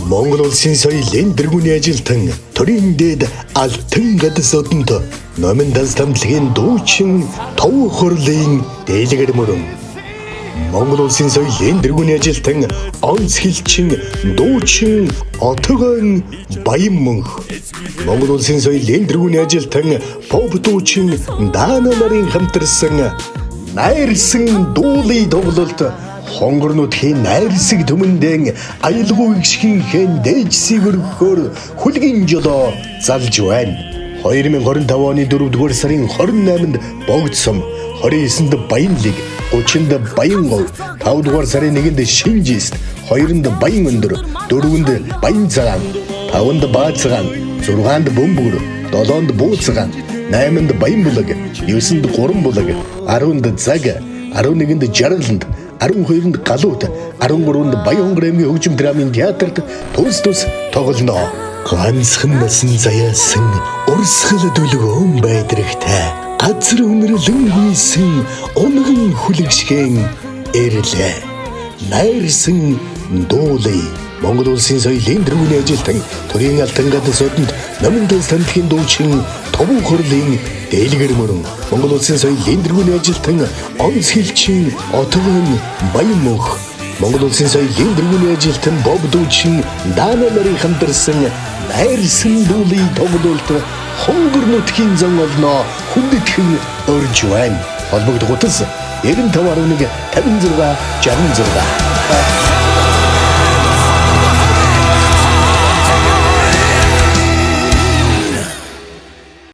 Монгол улсын соёлын дэргүүний ажилтан төрийн дээд алтан гадсууданд номын данс тамтлагийн дуучин тов хурлын дээлгэр мөрөн. Монгол улсын соёлын дэргүүний ажилтан онц хэлчин дуучин отгон баян мөнх. Монгол улсын соёлын дэргүүний ажилтан поп дуучин даана нарын хамтарсан найрсан дуулын тоглолт хонгорнуудын найрсаг төмөндөө аялгүй гişгийнхэн дээжсийг өргөхөөр хүлгийн жолоо залж байна. 2025 оны 4-р сарын 28-нд богдсон, 29-нд Баянлиг, 30-нд Баянгол, 5-р сарын 1-нд Шинжист, 2-нд Баян өндөр, 4-нд Баян цагаан, 5-нд Баацгаан, 6-нд Бөмбөр, 7-нд Бууцгаан, 8-нд Баянбулаг, 9-нд Гуранбулаг, 10-нд Цаг, 11-нд Жаргаланд, 12-нд Галууд, 13-нд Баянгол аймгийн хөгжим драмын театрт тус тоглоно. Ганцхан насан заяасан урсгал дүлгөөн байдрагтай газар өнөрлөн хийсэн унган хүлэгшгэн эрлээ. Найрсан дуулay Монгол улсын соёлын дэргүүний ажилтан төрийн алтан гадсууданд номын данс тамтлагийн дуучин тов хурлын дээлгэр мөрөн. Монгол улсын соёлын дэргүүний ажилтан онц хэлчин отгон баян мөнх. Монгол улсын соёлын дэргүүний ажилтан боб дуучин даана нарын хамтарсан найрсан дуулын тоглолт хонгор нутгийн зан олноо хүндэтгэн өрж байна. Холбогдох утас 9511 56 66